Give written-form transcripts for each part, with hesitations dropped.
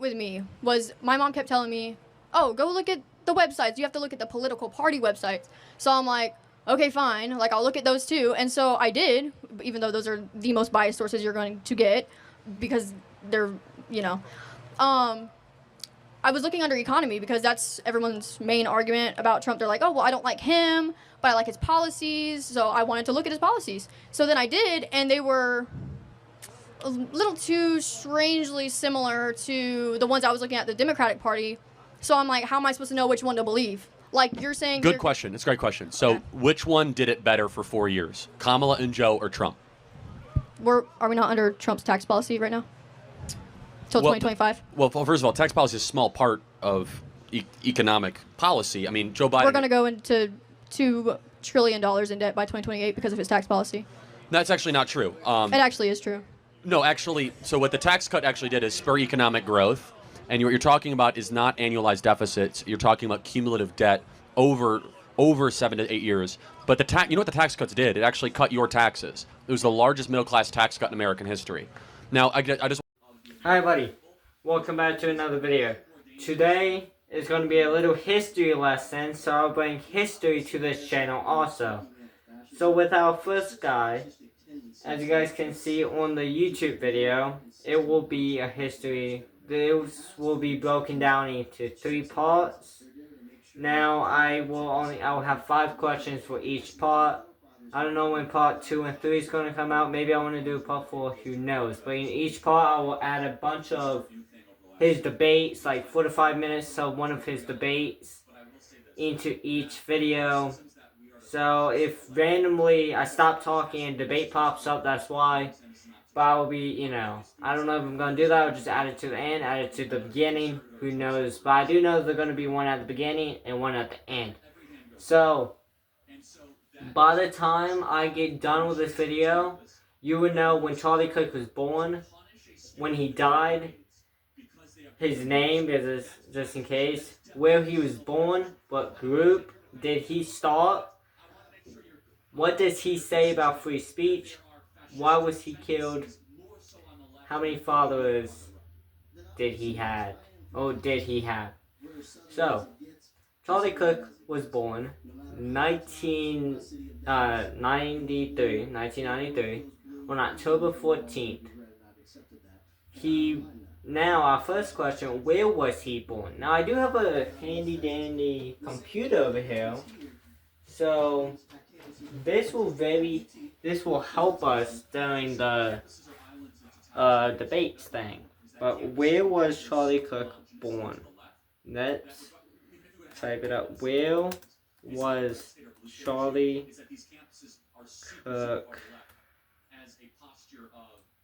with me was my mom kept telling me, oh, go look at the websites. You have to look at the political party websites. So I'm like, okay, fine. Like, I'll look at those too. And so I did, even though those are the most biased sources you're going to get because they're, you know. I was looking under economy because that's everyone's main argument about Trump. They're like, oh, well, I don't like him, but I like his policies. So I wanted to look at his policies. So then I did, and they were a little too strangely similar to the ones I was looking at the Democratic Party. So I'm like, how am I supposed to know which one to believe? Like you're saying. Good question. It's a great question. So okay. Which one did it better for 4 years? Kamala and Joe or Trump? Are we not under Trump's tax policy right now? Till 2025? Well, first of all, tax policy is a small part of economic policy. I mean, Joe Biden. We're going to go into $2 trillion in debt by 2028 because of his tax policy. That's actually not true. It actually is true. No, actually, so what the tax cut actually did is spur economic growth. And what you're talking about is not annualized deficits. You're talking about cumulative debt over 7 to 8 years. But you know what the tax cuts did? It actually cut your taxes. It was the largest middle-class tax cut in American history. Now, I just... Hi, buddy. Welcome back to another video. Today is going to be a little history lesson, so I'll bring history to this channel also. So with our first guy, as you guys can see on the YouTube video, it will be a history. This will be broken down into 3 parts. Now I'll have 5 questions for each part. I don't know when part 2 and 3 is going to come out. Maybe I want to do part 4, who knows. But in each part I will add a bunch of his debates, like 4 to 5 minutes of one of his debates into each video. So if randomly I stop talking and debate pops up, that's why. But I will be, I don't know if I'm going to do that. I'll just add it to the end, add it to the beginning. Who knows? But I do know there's going to be one at the beginning and one at the end. So, by the time I get done with this video, you would know when Charlie Kirk was born, when he died, his name, just in case, where he was born, what group did he start, what does he say about free speech, why was he killed, how many followers did he have? So, Charlie Kirk was born 1993 on October 14th. Now our first question, where was he born? Now I do have a handy dandy computer over here. So this will help us during the debates thing. But where was Charlie Kirk born? Let's type it up. Where was Charlie Kirk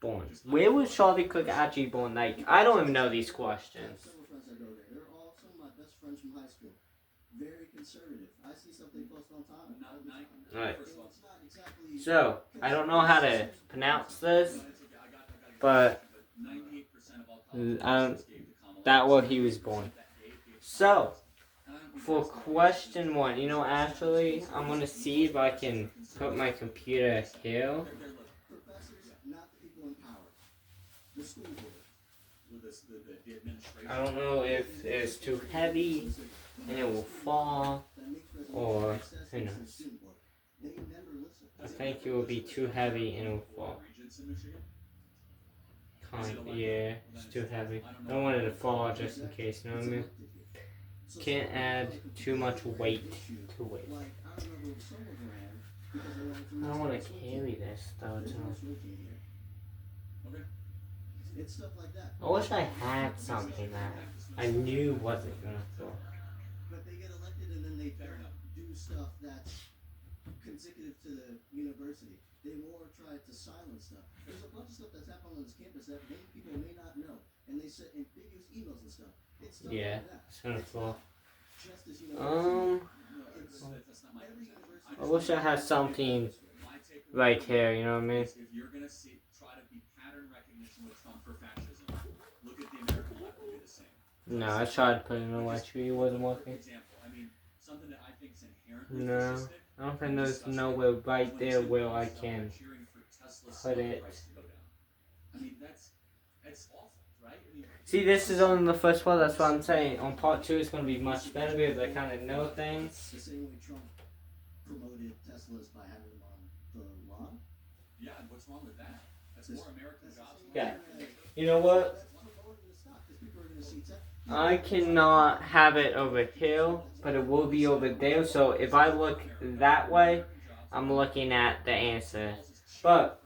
born? Where was Charlie Kirk actually born? Like, I don't even know these questions. Alright. So, I don't know how to pronounce this, but that where he was born. So, for question 1, actually, I'm going to see if I can put my computer here. I don't know if it's too heavy and it will fall, or who knows. I think it will be too heavy and it will fall. Yeah, it's too heavy. I don't want it to fall just in case, you know what I mean? Can't add too much weight to it. I don't want to carry this though, too. I wish I had something that I knew wasn't gonna fall. But they get elected and then they do stuff that's consecutive to the university. They more try to silence stuff. There's a bunch of stuff that's happening on this campus that many people may not know, and they send ambiguous emails and stuff. It's stuff yeah, like that. it's gonna fall. I wish I had something right here, you know what I mean? No, I tried to put it in a white tree, it wasn't working. No, I don't think there's nowhere right there where I can put it. See, this is only the first part. That's what I'm saying. On part 2, it's going to be much better because I kind of know things. The same way Trump promoted Teslas by having them on the lawn. Yeah, and what's wrong with that? That's more American jobs. Yeah. You know what? That's promoting the stock because people are going to see tech. I cannot have it over here, but it will be over there. So if I look that way, I'm looking at the answer. But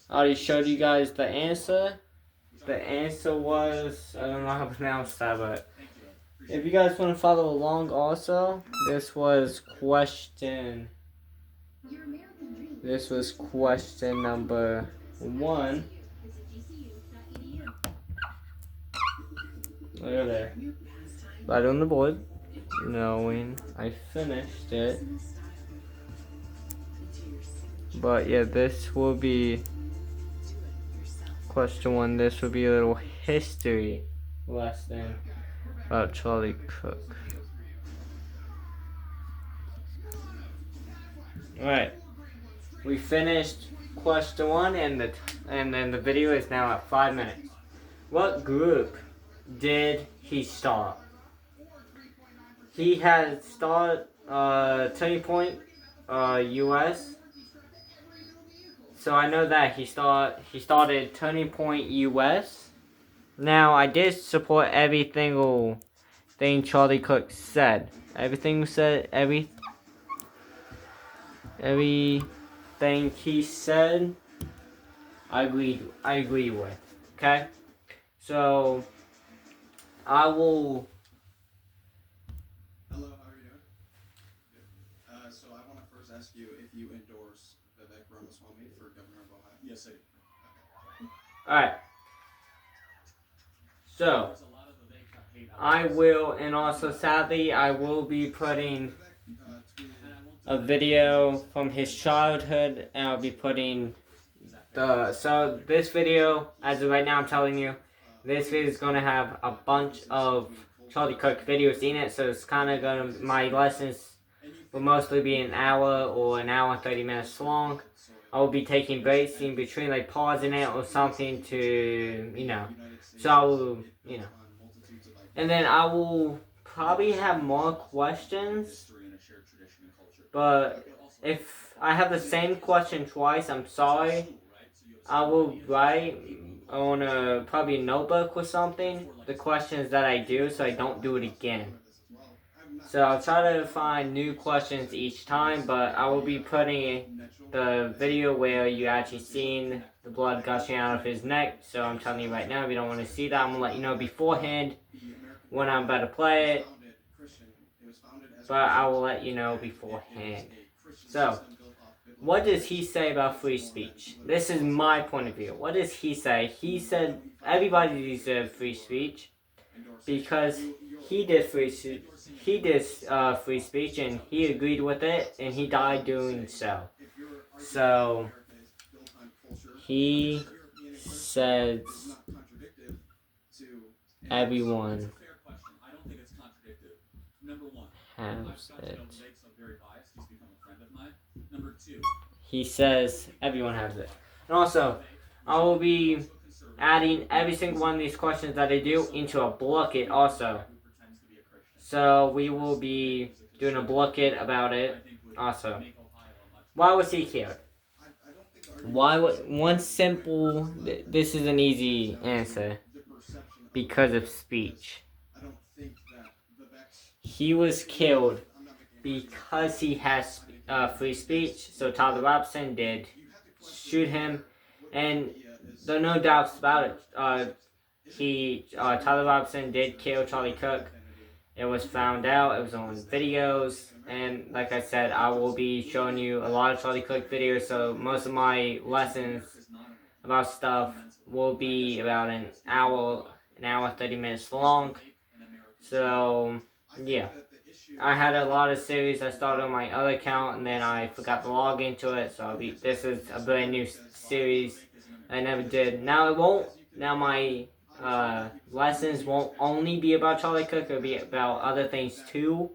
I already showed you guys the answer. The answer was, I don't know how to pronounce that, but if you guys want to follow along also, this was question number 1. Look at there. Right on the board, knowing I finished it. But yeah, this will be question 1. This will be a little history lesson about Charlie Kirk. Alright. We finished question 1 and then the video is now at 5 minutes. What group did he start? He had started Turning Point US. So I know that he started Turning Point US. Now I did support every single thing Charlie Kirk said. Everything he said, I agree with. Okay? So I will. Hello, how are you doing? Good. So I want to first ask you if you endorse Vivek Ramaswamy for governor of Ohio. Yes, I do. Alright. So I will, and also sadly, I will be putting a video from his childhood, and I'll be putting so this video, as of right now, I'm telling you, this video is going to have a bunch of Charlie Kirk videos in it, so it's kind of going to, my lessons will mostly be an hour or an hour and 30 minutes long. I will be taking breaks in between, like pausing it or something to, so I will, and then I will probably have more questions, but if I have the same question twice, I'm sorry. I will write on a probably notebook or something the questions that I do, so I don't do it again. So I'll try to find new questions each time, but I will be putting the video where you actually seen the blood gushing out of his neck. So I'm telling you right now, if you don't want to see that, I'm gonna let you know beforehand when I'm about to play it. But I will let you know beforehand. So, what does he say about free speech? This is my point of view. What does he say? He said everybody deserves free speech because he did free speech. Free speech, and he agreed with it, and he died doing so. So he says everyone has it. He says everyone has it. And also, I will be adding every single one of these questions that I do into a bucket also. So we will be doing a bucket about it also. Why was he killed? This is an easy answer. Because of speech. He was killed because he has free speech. So Tyler Robson did shoot him, and there are no doubts about it. Tyler Robson did kill Charlie Kirk. It was found out. It was on videos, and like I said, I will be showing you a lot of Charlie Kirk videos. So most of my lessons about stuff will be about an hour 30 minutes long. So yeah. I had a lot of series I started on my other account, and then I forgot to log into it, so this is a brand new series I never did. Now my lessons won't only be about Charlie Kirk, it'll be about other things too.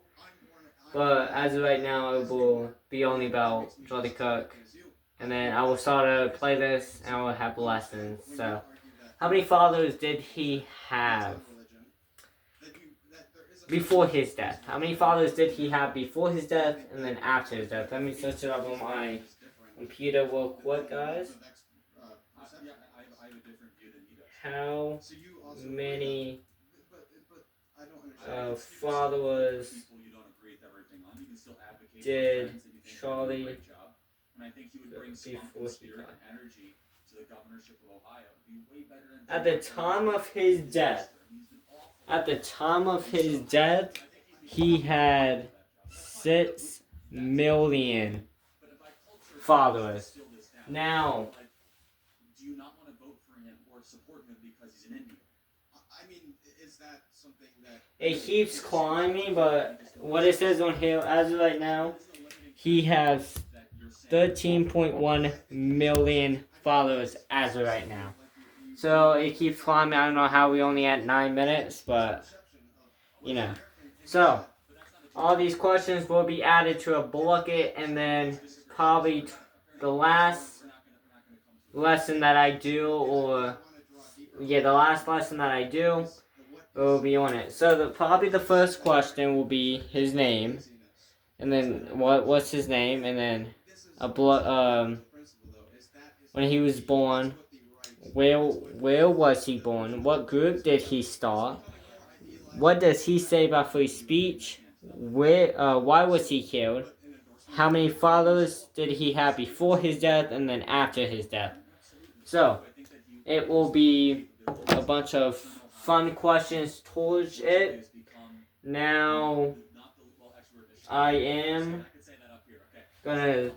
But as of right now, it will be only about Charlie Kirk. And then I will start a playlist, and I will have lessons. So, How many fathers did he have before his death? How many fathers did he have before his death and then after his death? Let me search it up on my computer real quick, guys. How many fathers did Charlie before he died? At the time of his death, he had 6 million followers. Now, do you not want to vote for him or support him because he's an Indian? I mean, is that something that it keeps climbing, but what it says on here as of right now, he has 13.1 million followers as of right now. So it keeps climbing. I don't know how we only at 9 minutes, but you know. So all these questions will be added to a bucket, and then probably the last lesson that I do, the last lesson that I do will be on it. So probably the first question will be his name, and then what's his name, and then when he was born, where was he born, what group did he start, what does he say about free speech, why was he killed, how many followers did he have before his death and then after his death. So it will be a bunch of fun questions towards it. Now I am gonna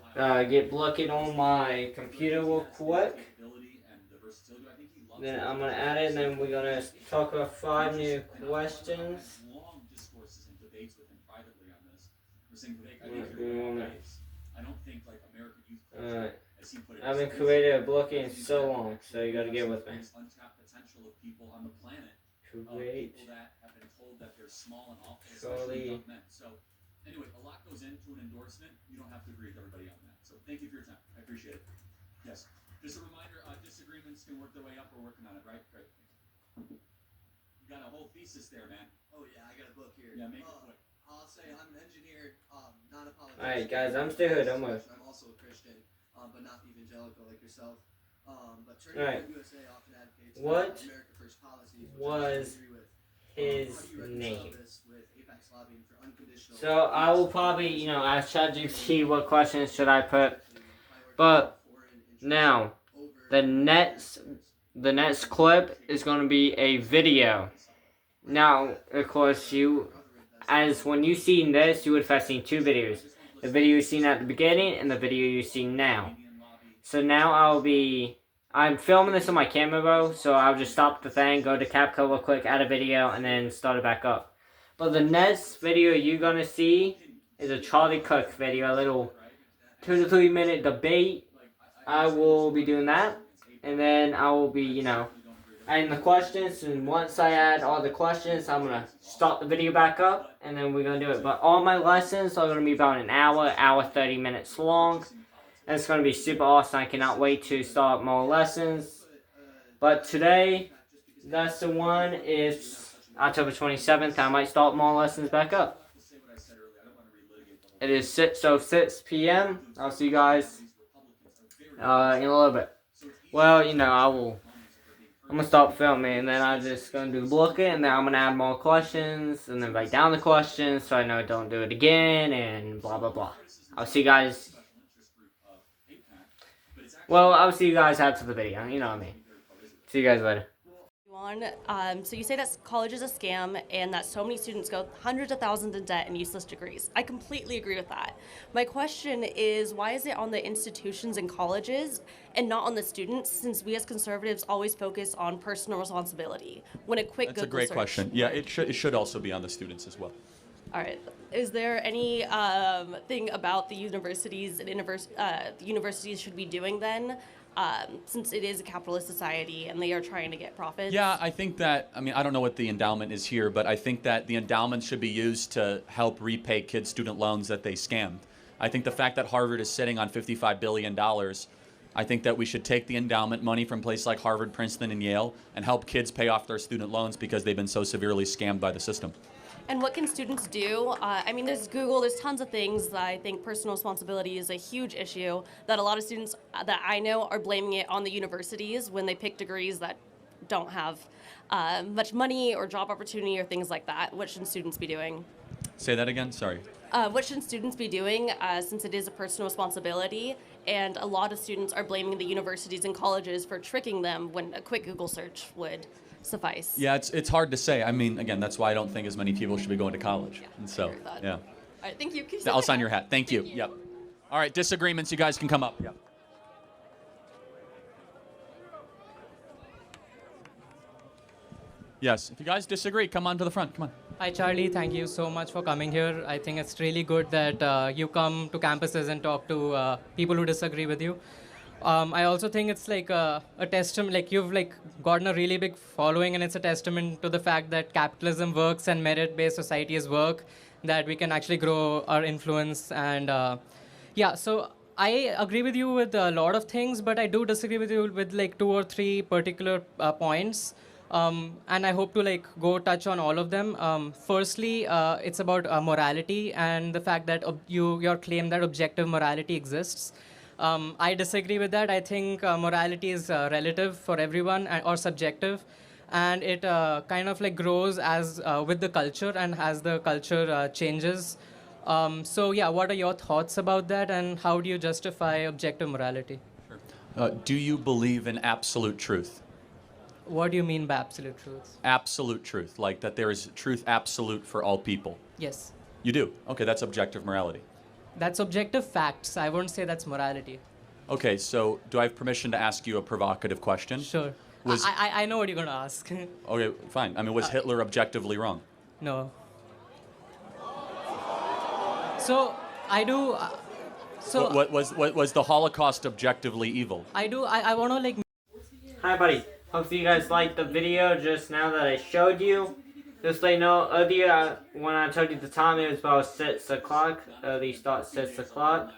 get looking on my computer real quick. Then I'm gonna add it, and then we're gonna talk about 5 new questions. I haven't created a bucket in so long, so you gotta get with me. Create Charlie. Anyway, a lot goes into an endorsement. You don't have to agree with everybody on that. So thank you for your time. I appreciate it. Yes. Just a reminder, disagreements can work their way up. We're working on it, right? Great. You got a whole thesis there, man. Oh yeah, I got a book here. Yeah, make it quick. I'll say I'm an engineer, not a politician. Alright guys, I'm still here, don't worry. I'm also a Christian, but not evangelical like yourself. But Turning USA often advocates what America First policies, was his name? So So I will probably, ask ChatGPT what questions should I put. But now, the next clip is going to be a video. Now, of course, when you seen this, you would have seen 2 videos. The video you seen at the beginning and the video you see now. So now I'm filming this on my camera roll, so I'll just stop the thing, go to CapCut real quick, add a video, and then start it back up. But the next video you're going to see is a Charlie Kirk video, a little 2 to 3 minute debate. I will be doing that, and then I will be, adding the questions, and once I add all the questions, I'm going to start the video back up, and then we're going to do it. But all my lessons are going to be about an hour 30 minutes long, and it's going to be super awesome. I cannot wait to start more lessons. But today, lesson 1 is October 27th. I might start more lessons back up. It is 6:06 p.m. I'll see you guys in a little bit. Well, I'm going to stop filming, and then I'm just going to do the bucket, and then I'm going to add more questions, and then write down the questions so I know I don't do it again, and blah, blah, blah. I'll see you guys. Well, I'll see you guys after the video, you know what I mean. See you guys later. So you say that college is a scam and that so many students go hundreds of thousands in debt and useless degrees. I completely agree with that. My question is, why is it on the institutions and colleges and not on the students, since we as conservatives always focus on personal responsibility? When a quick That's a Google great search. question. Yeah, it should also be on the students as well. All right. Is there any thing about the universities and the universities should be doing then? Since it is a capitalist society and they are trying to get profits? Yeah, I think that, I don't know what the endowment is here, but I think that the endowment should be used to help repay kids' student loans that they scammed. I think the fact that Harvard is sitting on $55 billion, I think that we should take the endowment money from places like Harvard, Princeton, and Yale and help kids pay off their student loans because they've been so severely scammed by the system. And what can students do? I mean, there's Google, there's tons of things that I think personal responsibility is a huge issue that a lot of students that I know are blaming it on the universities when they pick degrees that don't have much money or job opportunity or things like that. What should students be doing? Say that again? Sorry. What should students be doing since it is a personal responsibility? And a lot of students are blaming the universities and colleges for tricking them when a quick Google search would suffice. Yeah, it's hard to say. I mean, again, that's why I don't think as many people should be going to college. Yeah, And so, I agree with that. yeah. All right, thank you. I'll sign your hat. Thank you. Yep. All right, disagreements, you guys can come up. Yep. Yes, if you guys disagree, come on to the front. Come on. Hi, Charlie. Thank you so much for coming here. I think it's really good that you come to campuses and talk to people who disagree with you. I also think it's like a testament, like you've like gotten a really big following, and it's a testament to the fact that capitalism works and merit-based societies work, that we can actually grow our influence. And yeah, so I agree with you with a lot of things, but I do disagree with you with like 2 or 3 particular points. And I hope to like go touch on all of them. Firstly, it's about morality and the fact that your claim that objective morality exists. I disagree with that. I think morality is relative for everyone or subjective, and it kind of like grows as with the culture and as the culture changes. So yeah, what are your thoughts about that, and how do you justify objective morality? Do you believe in absolute truth? What do you mean by absolute truth? Absolute truth, like that there is truth absolute for all people. Yes. You do? Okay, that's objective morality. That's objective facts. I won't say that's morality. Okay, so do I have permission to ask you a provocative question? Sure. Was- I know what you're going to ask. Okay, fine. I mean, was Hitler objectively wrong? No. So, I do... so, What was the Holocaust objectively evil? I want to like... Hi buddy, hopefully you guys liked the video just now that I showed you. Just so you know, earlier when I told you the time, it was about 6 o'clock. Early start 6 o'clock.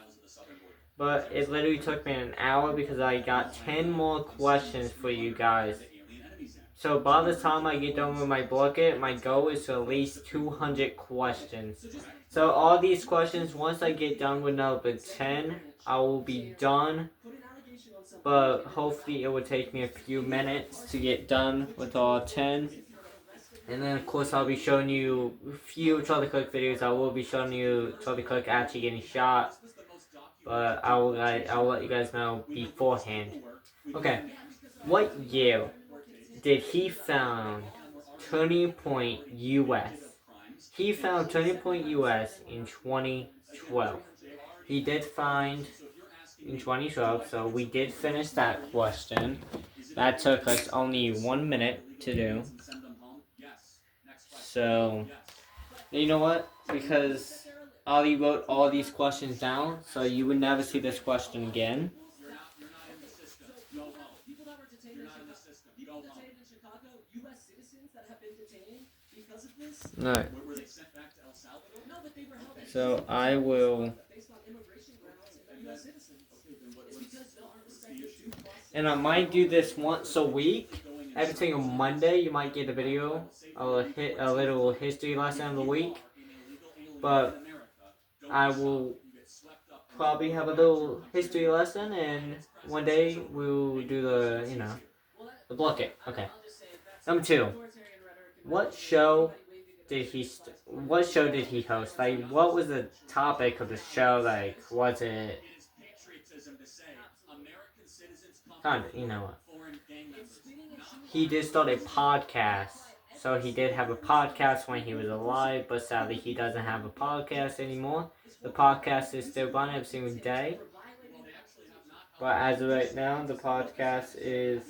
But it literally took me an hour because I got 10 more questions for you guys. So by the time I get done with my bucket, my goal is to at least 200 questions. So all these questions, once I get done with number 10, I will be done. But hopefully it will take me a few minutes to get done with all 10. And then of course I'll be showing you a few Charlie Kirk videos. I will be showing you Charlie Kirk actually getting shot. But I will let you guys know beforehand. Okay, what year did he found Turning Point US? He found Turning Point US in 2012. He did find in 2012, so we did finish that question. That took us only 1 minute to do. So, you know what? Because Ali wrote all these questions down, so you would never see this question again. Alright. So I will... And I might do this once a week. Every single Monday you might get a video. I'll hit a little history lesson of the week. But I will probably have a little history lesson, and one day we'll do the, the bucket. Okay. Number 2. What show did he host? Like, what was the topic of the show? Like, was it kind of, what? He did start a podcast. So he did have a podcast when he was alive, but sadly he doesn't have a podcast anymore. The podcast is still running every single day. But as of right now, the podcast is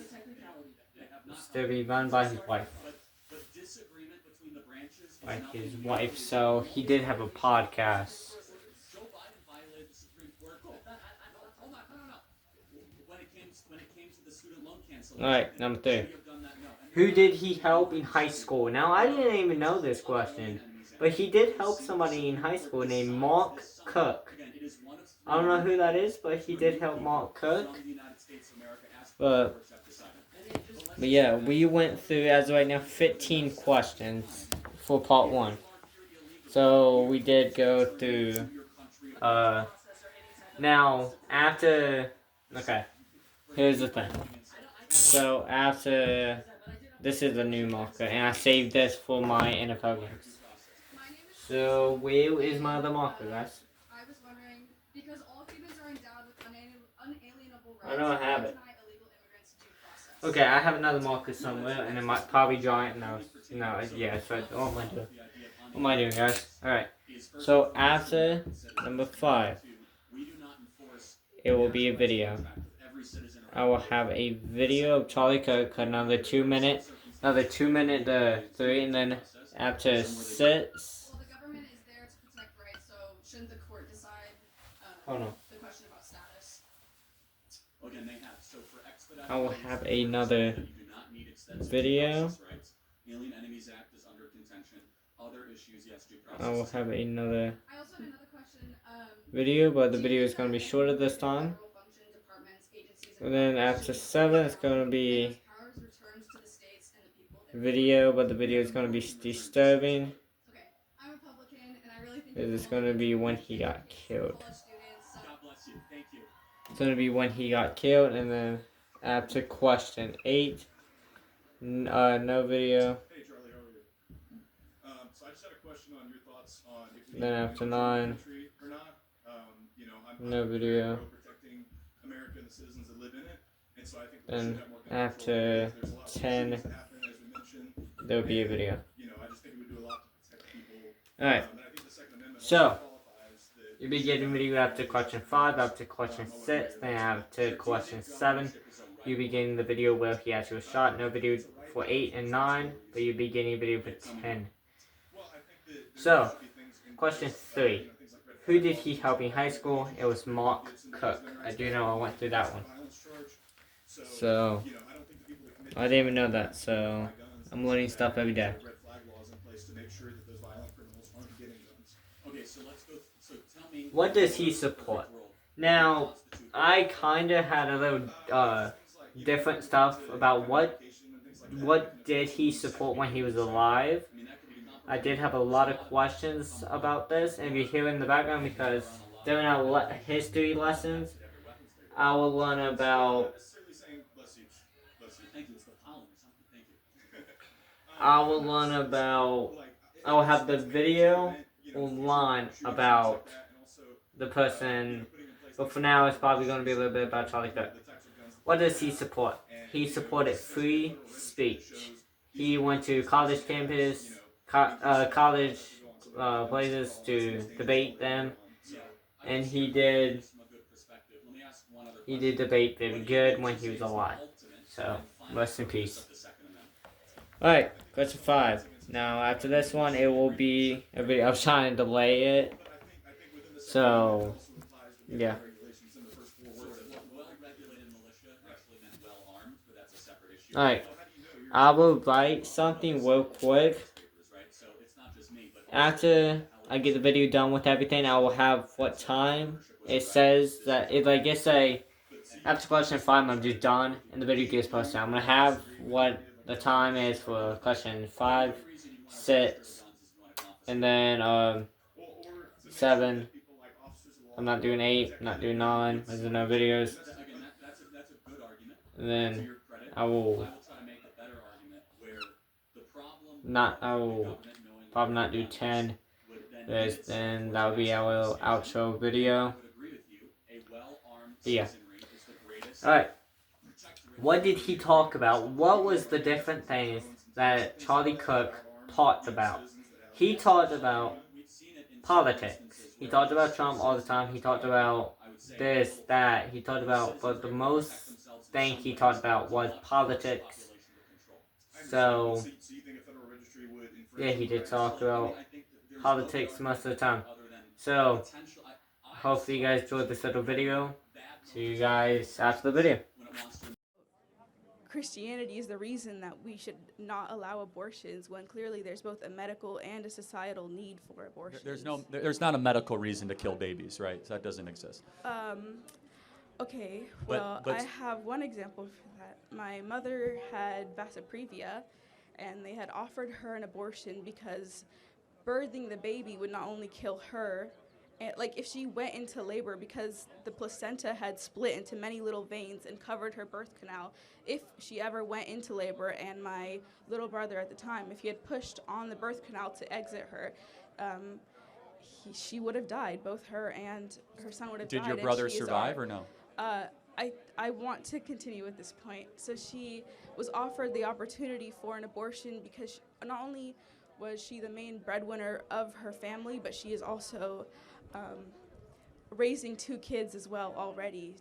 still being run by his wife. So he did have a podcast. Alright, number 3. Who did he help in high school? Now, I didn't even know this question, but he did help somebody in high school named Mark Cook. I don't know who that is, but he did help Mark Cook. But yeah, we went through, as of right now, 15 questions for part 1. So we did go through, now, after, okay, here's the thing. So after, this is a new marker, and I saved this for my NFL games. So where is my other marker, guys? I was wondering, because all humans are endowed with unalienable rights. I don't have it. Deny illegal immigrants due process. Okay, I have another marker somewhere, and it might probably draw it. No, yeah, it's right. What am I doing? What am I doing, guys? Alright. So after number 5, it will be a video. I will have a video of Charlie Kirk, another 2 minute, 3, and then after 6. Well, the government is there to protect rights, so shouldn't the court decide Hold on. the question about status? I will have another video. I will have another I also have another question. video, but the video is going to be shorter this time. And then after 7, it's going to be video, but the video is going to be disturbing. Okay, I'm Republican, and I really think It's going to be when he got killed. It's going to be when he got killed, and then after question 8, no video. Hey Charlie, how are you? So I just had a question on your thoughts on if we Then need after to 9, or not. no video. Protecting America and the citizens that live in it, and so I think we Then should have more control. after There's a lot of 10, things happening, as we mentioned. there'll be a video. I just think it would do a lot to protect people. Alright, And I think the Second Amendment so qualifies that you'll be getting video after question 5, after question 6, then after question 7. You'll be getting the video where he actually was shot. No video for 8 and 9, but you'll be getting a video for 10. So, question 3. Who did he help in high school? It was Mark Cook. I do know I went through that one. So, I didn't even know that, so I'm learning stuff every day. red flag laws in place to make sure that those violent criminals aren't getting guns. Okay, so let's go. So tell me. What does he support? Now, I kind of had a little different stuff about what did he support when he was alive. I did have a lot of questions about this, and if you hear in the background, because during our history lessons, I will learn about. I will learn about. I will have the video online about the person, but for now, it's probably going to be a little bit about Charlie Kirk. What does he support? He supported free speech. He went to college campus, college places to debate them, and he did debate very good when he was alive. So, rest in peace. Alright, question 5. Now, after this one, it will be a video. I was trying to delay it. So, yeah. Alright, I will write something real quick. After I get the video done with everything, I will have what time. It says that, it's after question 5, I'm just done, and the video gets posted. I'm going to have what the time is for question 5, 6, and then 7. I'm not doing 8, I'm not doing 9, there's no videos. And then I will probably not do 10. Then that'll be our outro video. But yeah. Alright. What did he talk about? What was the different things that Charlie Kirk talked about? He talked about politics. He talked about Trump all the time. He talked about this, that. He talked about, but the most thing he talked about was politics. So, yeah, he did talk about politics most of the time. So, hopefully you guys enjoyed this little video. See you guys after the video. Christianity is the reason that we should not allow abortions when clearly there's both a medical and a societal need for abortions. There's not a medical reason to kill babies, right? That doesn't exist. Okay, But- well, but- I have one example for that. My mother had Vasoprevia, and they had offered her an abortion because birthing the baby would not only kill her, and like if she went into labor, because the placenta had split into many little veins and covered her birth canal, if she ever went into labor, and my little brother at the time, if he had pushed on the birth canal to exit her, she would have died. Both her and her son would have died. Did your and brother she is survive our- or no? I want to continue with this point. So she was offered the opportunity for an abortion because not only was she the main breadwinner of her family, but she is also raising 2 kids as well already.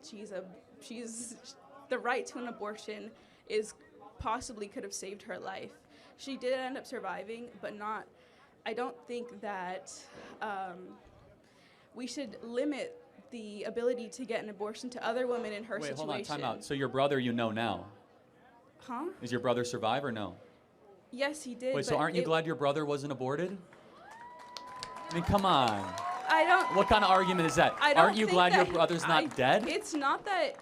The right to an abortion is possibly could have saved her life. She did end up surviving, but not. I don't think that we should limit the ability to get an abortion to other women in her Wait, situation. hold on, time out. So your brother you know now. Huh? Is your brother survive or no? Yes, he did. Wait, so but aren't you glad your brother wasn't aborted? I mean, come on. I don't. What kind of argument is that? I don't Aren't you think glad your that brother's not dead? It's not that.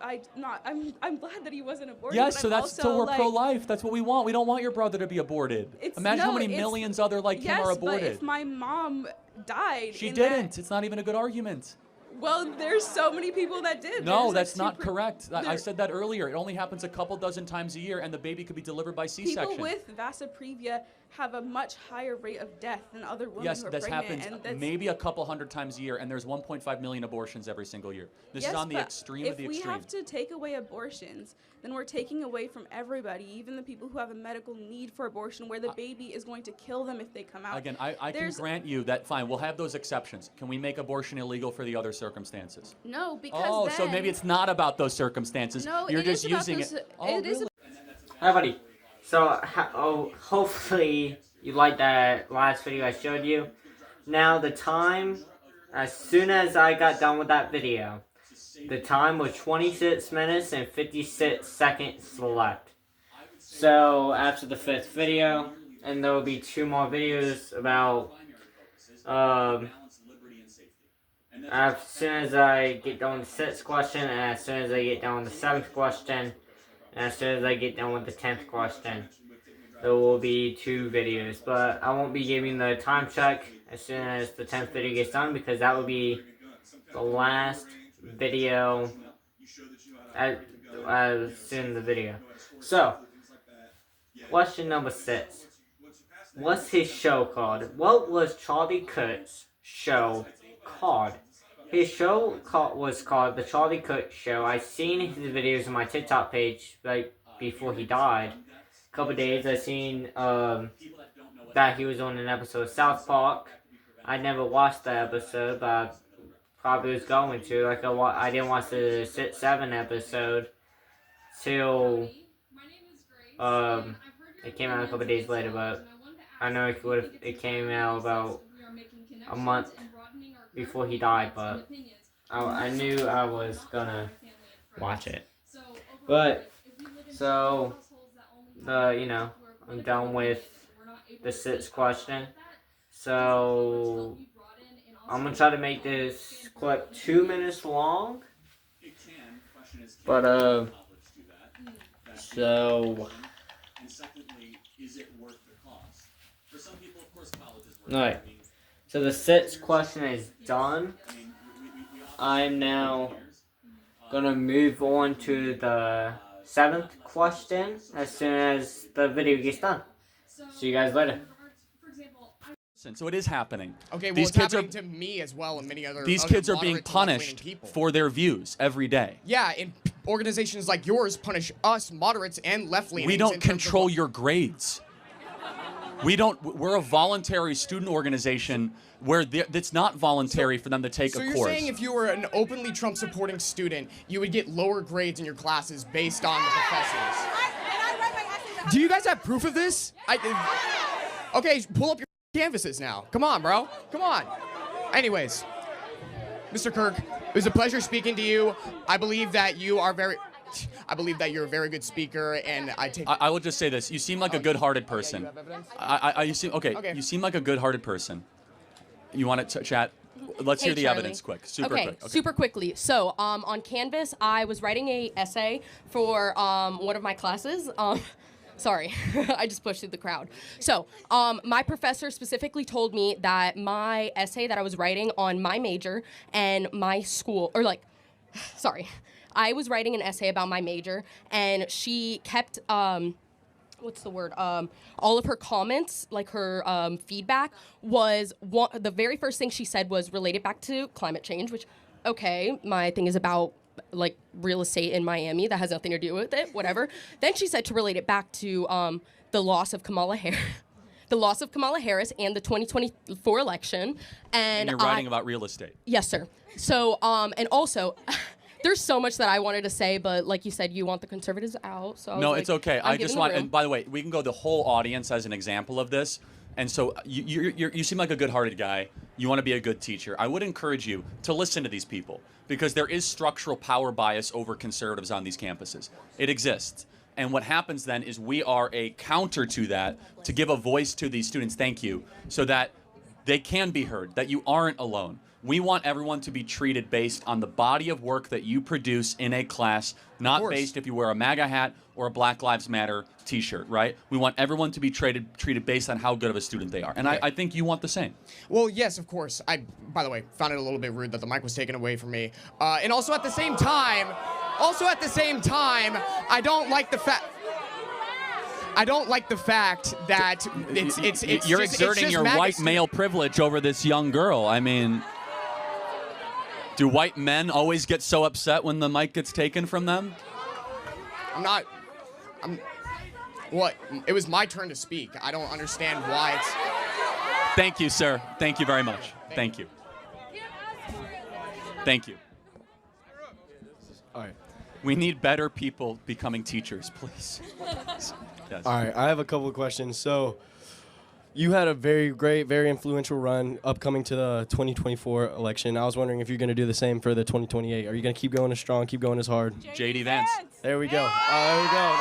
I'm glad that he wasn't aborted. Yes, but so I'm that's also, so we're like, pro-life. That's what we want. We don't want your brother to be aborted. Imagine how many millions other like him are Yes, aborted. but if my mom died, She in didn't. It's not even a good argument. Well, there's so many people that did. No, There's, that's like, not correct. I said that earlier. It only happens a couple dozen times a year, and the baby could be delivered by C-section. People with Vasoprevia have a much higher rate of death than other women Yes, who are this pregnant. happens and maybe a couple hundred times a year, and there's 1.5 million abortions every single year. This is Yes, on the but extreme of the If we extreme. have to take away abortions, then we're taking away from everybody, even the people who have a medical need for abortion, where the baby is going to kill them if they come out. Again, I can There's- grant you that, fine, we'll have those exceptions. Can we make abortion illegal for the other circumstances? No, because Oh, then, so maybe it's not about those circumstances. No, You're it just is about using those- it. it is really? Hi, buddy. So, hopefully you liked that last video I showed you. Now, the time, as soon as I got done with that video, the time was 26 minutes and 56 seconds left. So, after the 5th video, and there will be 2 more videos about, as soon as I get done with the 6th question, and as soon as I get done with the 7th question, and as soon as I get done with the 10th question, there will be 2 videos. But I won't be giving the time check as soon as the 10th video gets done, because that will be the last video as soon as the video. So, question number 6. What's his show called? What was Charlie Kirk's show called? His show was called The Charlie Kirk Show. I seen his videos on my TikTok page right before he died. A couple days I seen that he was on an episode of South Park. I never watched that episode, but I probably was going to. Like I didn't watch the 6-7 episode till it came out a couple days later. But I know it came out about a month before he died, but I knew I was gonna watch it. But so I'm done with the 6th question. So I'm gonna try to make this clip 2 minutes long. But so alright. So the 6th question is done. I'm now gonna move on to the 7th question as soon as the video gets done. See you guys later. So it is happening. Okay, well, These it's kids happening are to me as well and many other these other kids are being moderate to left-wing punished people. for their views every day. Yeah, and organizations like yours punish us, moderates and left-leanings. We don't in terms of control what- your grades. We're a voluntary student organization where it's not voluntary for them to take So a you're course. saying if you were an openly Trump-supporting student, you would get lower grades in your classes based on the professors? Do you guys have proof of this? Okay, pull up your canvases now. Come on, bro. Come on. Anyways, Mr. Kirk, it was a pleasure speaking to you. I believe that you're a very good speaker, and I will just say this: you seem like a good-hearted person. you have evidence? You seem okay. Okay. You seem like a good-hearted person. You want to chat? Let's hear Hey, the Charlie. evidence quick. Super Okay, quick. Okay. super quickly. So, on Canvas, I was writing a essay for one of my classes. Sorry, I just pushed through the crowd. So, my professor specifically told me that my essay that I was writing on my major and my school, or like, sorry, I was writing an essay about my major, and she kept, what's the word? All of her comments, like her feedback, was the very first thing she said was related back to climate change, which, okay, my thing is about like real estate in Miami. That has nothing to do with it, whatever. Then she said to relate it back to the loss of Kamala Harris. The loss of Kamala Harris and the 2024 election. And you're writing about real estate. Yes, sir. So, and also, there's so much that I wanted to say, but like you said, you want the conservatives out. So I was No, like, it's okay. I'm I just giving want, the room. and by the way, we can go the whole audience as an example of this. And so you seem like a good-hearted guy. You want to be a good teacher. I would encourage you to listen to these people because there is structural power bias over conservatives on these campuses. It exists. And what happens then is we are a counter to that to give a voice to these students, thank you, so that they can be heard, that you aren't alone. We want everyone to be treated based on the body of work that you produce in a class, not based if you wear a MAGA hat or a Black Lives Matter t-shirt, right? We want everyone to be treated based on how good of a student they are. And I think you want the same. Well, yes, of course. I, by the way, found it a little bit rude that the mic was taken away from me. And also at the same time, I don't like the fact... I don't like the fact that it's You're just, exerting your white male privilege over this young girl. I mean, do white men always get so upset when the mic gets taken from them? What? It was my turn to speak. I don't understand why it's... Thank you, sir. Thank you very much. Thank you. Thank you. All right. We need better people becoming teachers, please. Yes. All right, I have a couple of questions. So, you had a very great, very influential run upcoming to the 2024 election. I was wondering if you're going to do the same for the 2028. Are you going to keep going as strong, keep going as hard? JD Vance. There we go. There we go.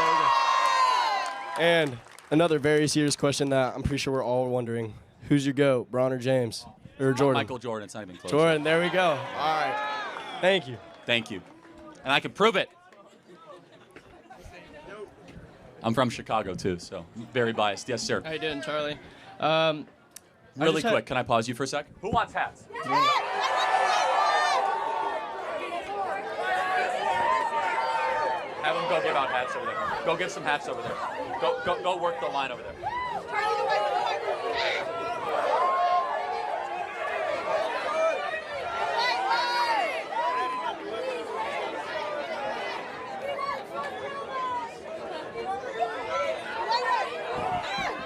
And another very serious question that I'm pretty sure we're all wondering. Who's your GOAT, Bron or James? Or Jordan? Michael Jordan. It's not even close. Jordan, there we go. All right. Thank you. Thank you. And I can prove it. I'm from Chicago, too, so very biased. Yes, sir. How you doing, Charlie? Really quick, can I pause you for a sec? Who wants hats? Have them go give out hats over there. Go get some hats over there. Go work the line over there.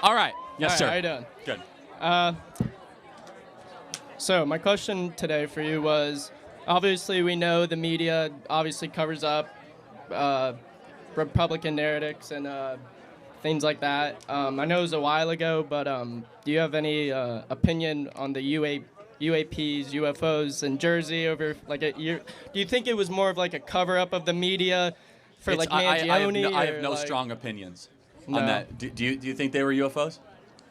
All right. Yes, Hi, sir. How you doing? Good. So my question today for you was, obviously we know the media obviously covers up Republican narratives and things like that. I know it was a while ago, but do you have any opinion on the UAPs, UFOs in Jersey over like a year? Do you think it was more of like a cover up of the media for like Mangione? I have no strong opinions on that. Do you think they were UFOs?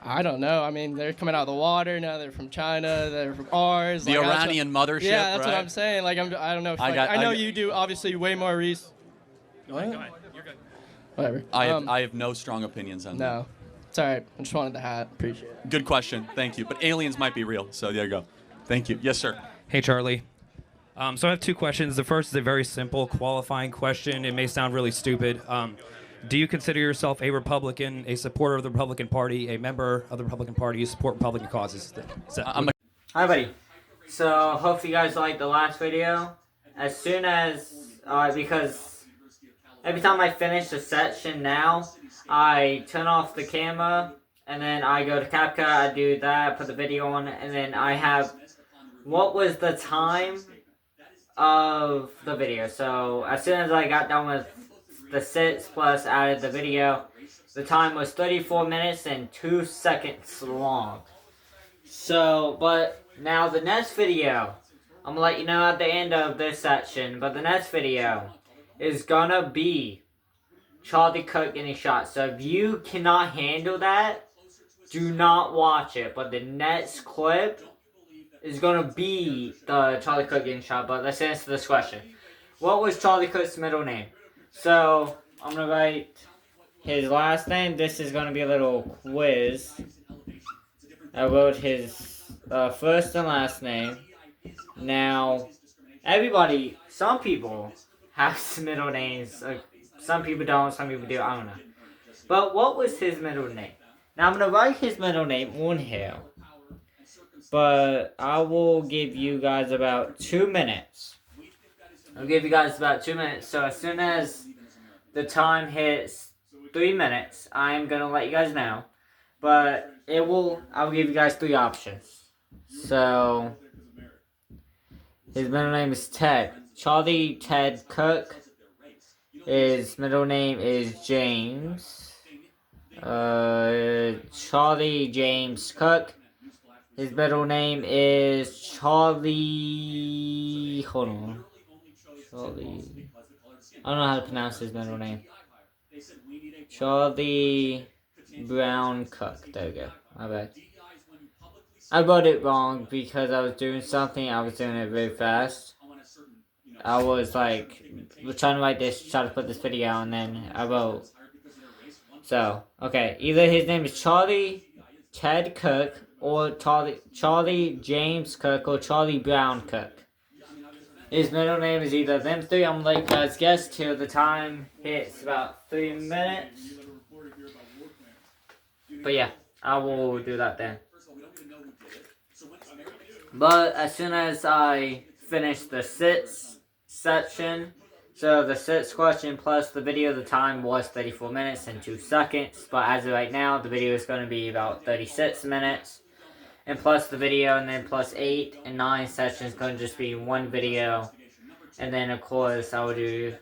I don't know. I mean, they're coming out of the water now. They're from China. They're from ours. The Iranian mothership. Yeah, that's right? what I'm saying. Like, I don't know. If, I know you do obviously way more research. Go ahead. You're good. Whatever. I have no strong opinions on that. No, it's all right. I just wanted the hat. Appreciate it. Good question. Thank you. But aliens might be real. So there you go. Thank you. Yes, sir. Hey, Charlie. So I have two questions. The first is a very simple qualifying question. It may sound really stupid. Do you consider yourself a Republican, a supporter of the Republican Party, a member of the Republican Party? You support Republican causes? Hi, buddy. So, hopefully you guys liked the last video. As soon as, because every time I finish a section now, I turn off the camera, and then I go to CapCut, I do that, put the video on, and then I have, what was the time of the video? So, as soon as I got done with the sits plus added the video, the time was 34 minutes and 2 seconds long. So, but now the next video, I'm gonna let you know at the end of this section, but the next video is gonna be Charlie Kirk getting shot. So if you cannot handle that, do not watch it. But the next clip is going to be the Charlie Kirk getting shot, but let's answer this question. What was Charlie Kirk's middle name? So, I'm going to write his last name. This is going to be a little quiz. I wrote his first and last name. Now, everybody, some people have middle names. Some people don't, some people do, I don't know. But what was his middle name? Now, I'm going to write his middle name on here. But I will give you guys about 2 minutes. I'll give you guys about 2 minutes. So as soon as the time hits 3 minutes, I'm going to let you guys know. But I'll give you guys 3 options. So, his middle name is Ted. Charlie Ted Kirk. His middle name is James. Charlie James Kirk. His middle name is Charlie... Hold on. Charlie... I don't know how to pronounce his middle name. Charlie Brown Cook. There we go. My bad. I wrote it wrong because I was doing something. I was doing it very fast. I was trying to write this, try to put this video out, and then I wrote. So, okay. Either his name is Charlie Ted Cook, or Charlie James Cook, or Charlie Brown Cook. His middle name is either them 3. I'm going to let you guys guess till the time hits about 3 minutes. But yeah, I will do that then. But as soon as I finish the sits section, so the sits question plus the video, the time was 34 minutes and 2 seconds. But as of right now, the video is going to be about 36 minutes. And plus the video, and then plus 8 and 9 sessions going to just be 1 video. And then of course I will do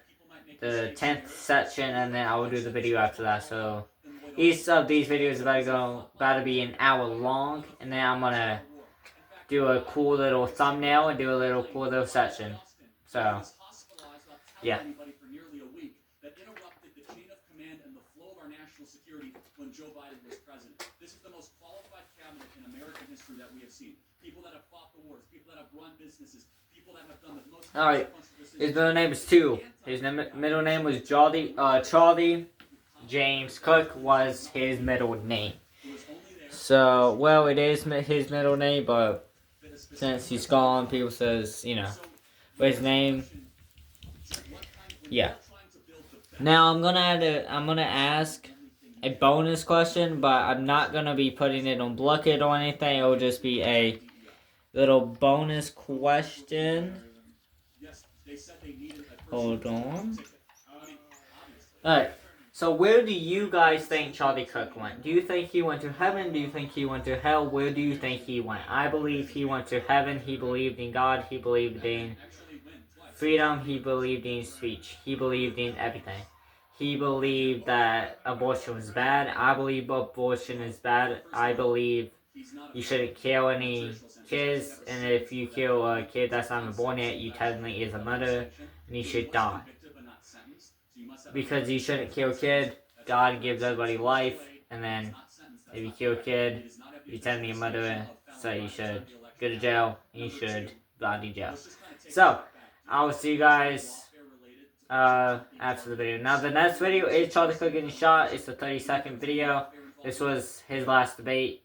the 10th section, and then I will do the video after that. So each of these videos is about to be an hour long, and then I'm gonna do a cool little thumbnail and do a little cool little section. So yeah. Joe Biden was president. This is the most qualified cabinet in American history that we have seen. People that have fought the wars, people that have run businesses, people that have done the most. All right, his middle name is 2. His middle name was Charlie James Cook was his middle name. So, well, it is his middle name, but since he's gone, people says, you know, but his name, yeah. Now I'm gonna ask a bonus question, but I'm not gonna be putting it on Bucket or anything. It will just be a little bonus question. Hold on. Alright, so where do you guys think Charlie Kirk went? Do you think he went to heaven? Do you think he went to hell? Where do you think he went? I believe he went to heaven. He believed in God. He believed in freedom. He believed in speech. He believed in everything. He believed that abortion was bad. I believe abortion is bad. I believe you shouldn't kill any kids. And if you kill a kid that's not even born yet, you technically is a murderer. And you should die. Because you shouldn't kill a kid. God gives everybody life. And then if you kill a kid, you're technically a murderer. So you should go to jail. And you should bloody jail. So, I will see you guys after the video. Now the next video is Charlie Kirk getting shot. It's a 30-second video. This was his last debate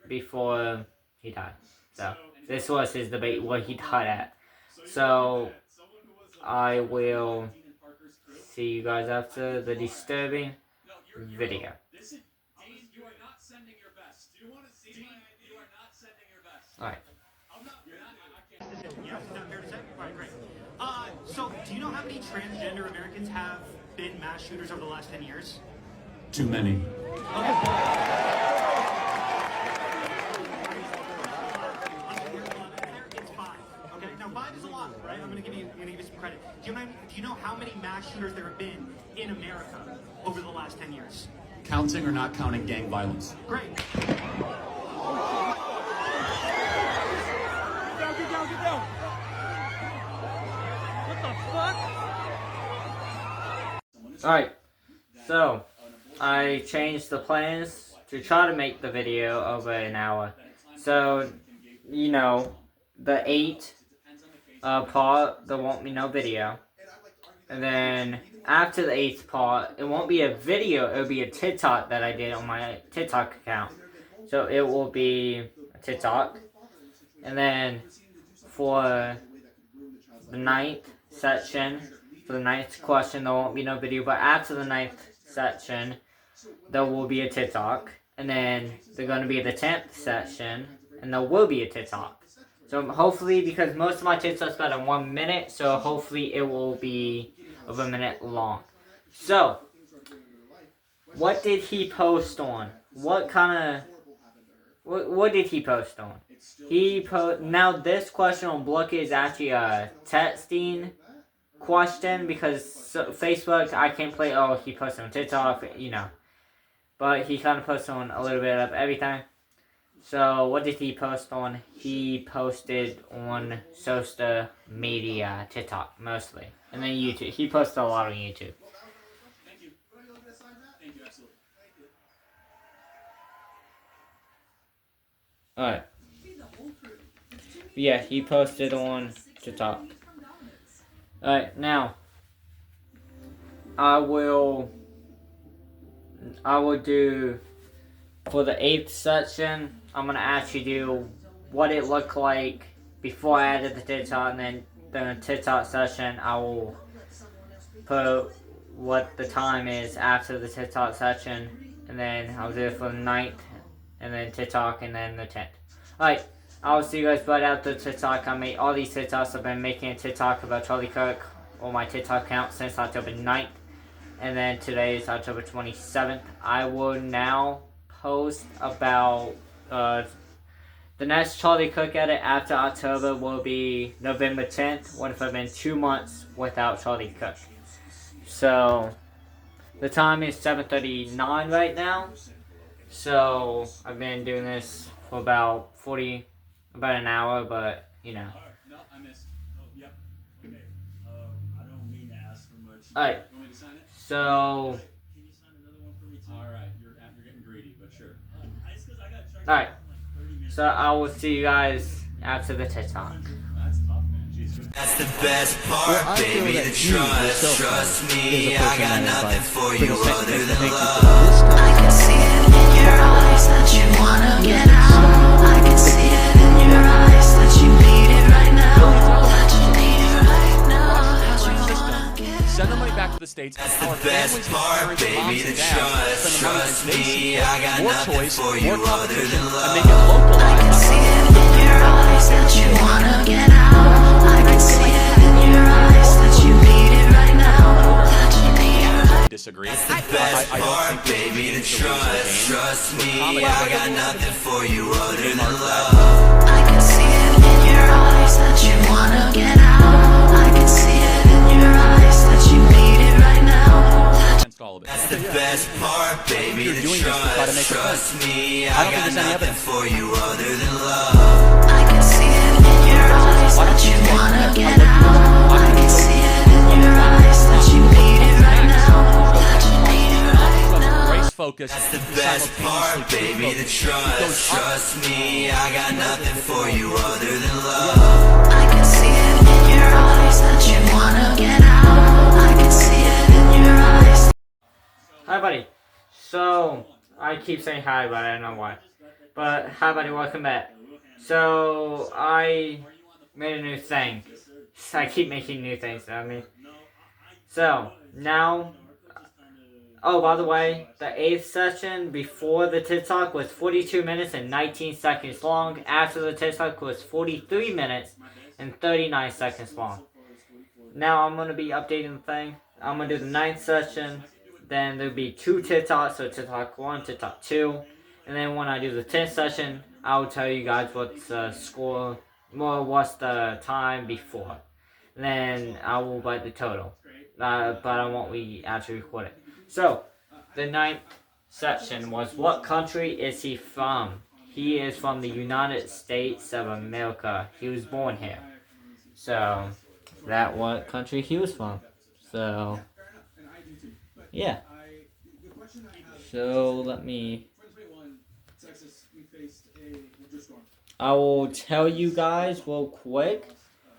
before he died. So this was his debate where he died at. So I will see you guys after the disturbing video. Alright. So, do you know how many transgender Americans have been mass shooters over the last 10 years? Too many. Okay. It's 5. Okay, now 5 is a lot, right? I'm gonna give you some credit. Do you know how many mass shooters there have been in America over the last 10 years? Counting or not counting gang violence? Great. Get down. Alright, so I changed the plans to try to make the video over an hour. So, you know, the 8th part, there won't be no video. And then after the 8th part, it won't be a video, it'll be a TikTok that I did on my TikTok account. So it will be a TikTok. And then for the 9th section, for the 9th question, there won't be no video. But after the 9th section, there will be a TikTok. And then they're going to be the 10th section, and there will be a TikTok. So hopefully, because most of my TikToks about 1 minute, so hopefully it will be of a minute long. So, what did he post on? What did he post on? Now this question on Blook is actually a texting question, because Facebook, I can't play, oh, he posted on TikTok, you know. But he kind of posted on a little bit of everything. So, what did he post on? He posted on social media, TikTok, mostly. And then YouTube. He posted a lot on YouTube. Thank you. Thank you, absolutely. Alright. Yeah, he posted on TikTok. Alright, now. I will do, for the 8th section, I'm going to actually do what it looked like before I added the TikTok, and then the TikTok session, I will put what the time is after the TikTok session, and then I'll do it for the 9th, and then TikTok, and then the 10th. Alright, I'll see you guys right after TikTok. I made all these TikToks. I've been making a TikTok about Charlie Kirk on my TikTok account since October 9th. And then today is October 27th. I will now post about the next Charlie Kirk edit after October will be November 10th. What if I've been 2 months without Charlie Kirk? So the time is 7:39 right now. So I've been doing this for about an hour, but you know. No, I missed. Oh, yep. Okay. I don't mean to ask for much. Alright. You want me to sign it? So. Can you sign another one for me too? Alright, you're getting greedy, but sure. Alright. So I will see you guys after the TikTok. That's tough, man. Jesus. That's the best part, baby, the trust me, I got nothing for you other than love. I can see it in your eyes that you wanna get out. I can see it in your eyes that you need it right now. That you need it right now. That you wanna get out. Send the money back to the States. That's the best part, baby, the trust me, I got nothing for you other than love. I can see it in your eyes that you wanna get out. I can see it in your eyes that you need it right now. That you need it right. Disagree. That's the best part, baby, the trust me, I got nothing for you other than love. I can see it in your eyes that you wanna get out. I can see it in your eyes that you need it right now. That's the best part, baby, the trust me, I got nothing for you other than love. I can see it in your eyes that you wanna get out. I can see it in your eyes that you need it right now. That you need it right now. Race focus. That's the best part, baby, the trust me, I got nothing for you other than love. I can see it in your eyes that you wanna get out. I can see it in your eyes. Hi, buddy. So, I keep saying hi, but I don't know why. But, hi, buddy, welcome back. So, I made a new thing. I keep making new things, I mean. So, now, oh, by the way, the 8th session before the TikTok was 42 minutes and 19 seconds long. After the TikTok was 43 minutes and 39 seconds long. Now, I'm going to be updating the thing. I'm going to do the 9th session. Then there'll be 2 TikToks, so TikTok 1, TikTok 2. And then when I do the 10th session, I'll tell you guys what's the score, well, what's the time before. And then I will write the total. But I won't actually record it. So, the 9th section was, what country is he from? He is from the United States of America. He was born here. So, that what country he was from. So, yeah. So let me. I will tell you guys real quick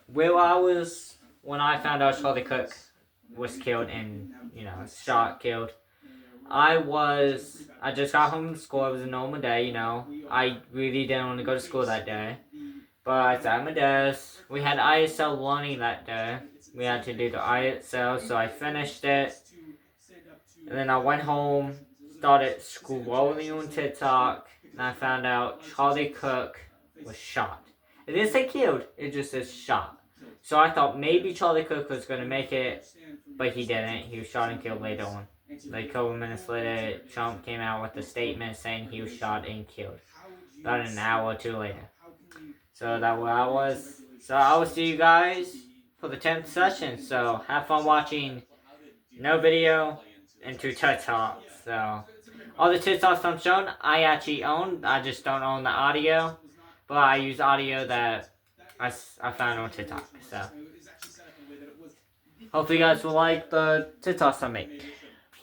where I was when I found out Charlie Kirk was killed and, shot, killed. I just got home from school. It was a normal day, I really didn't want to go to school that day. But I sat at my desk. We had ISL learning that day. We had to do the ISL, so I finished it. And then I went home, started scrolling on TikTok, and I found out Charlie Kirk was shot. It didn't say killed, it just says shot. So I thought maybe Charlie Kirk was going to make it, but he didn't. He was shot and killed later on. Like a couple minutes later, Trump came out with a statement saying he was shot and killed. About an hour or two later. So that's where I was. So I will see you guys for the 10th session. So have fun watching. No video and 2 TikToks. So all the TikToks I'm showing, I actually own. I just don't own the audio. But I use audio that I found on TikTok. So hopefully you guys will like the TikToks I make.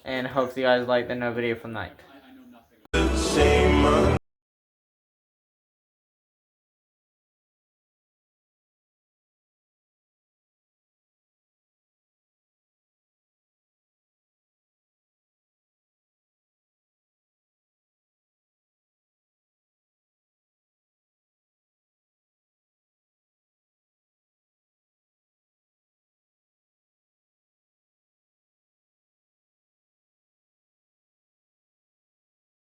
And hopefully you guys like the no video from night.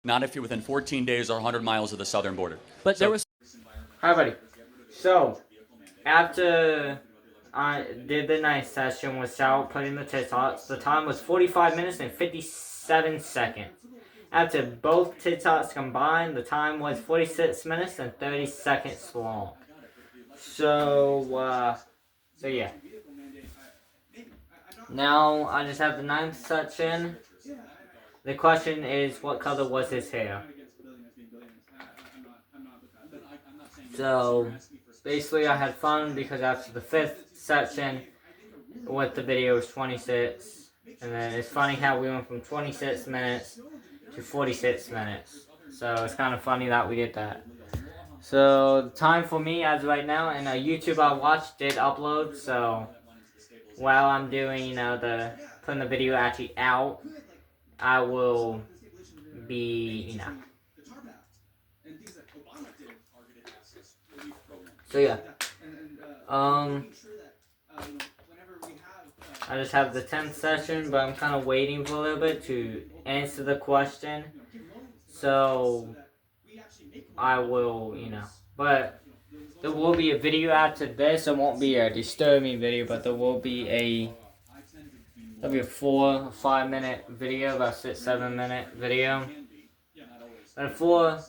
Not if you're within 14 days or 100 miles of the southern border. But there was... Hi, buddy. So, after I did the night session without putting the TikToks, the time was 45 minutes and 57 seconds. After both TikToks combined, the time was 46 minutes and 30 seconds long. So yeah. Now, I just have the 9th section. The question is, what color was his hair? So, basically I had fun because after the 5th section, with the video was 26. And then it's funny how we went from 26 minutes to 46 minutes. So, it's kind of funny that we did that. So, the time for me as right now, and YouTube I watched did upload. So, while I'm doing, putting the video actually out, I will be, So yeah. I just have the 10th session, but I'm kind of waiting for a little bit to answer the question. So I will, but there will be a video after this. It won't be a disturbing video, but there will be That'll be a 4 or 5 minute video, about 6-7 minute video. And 4,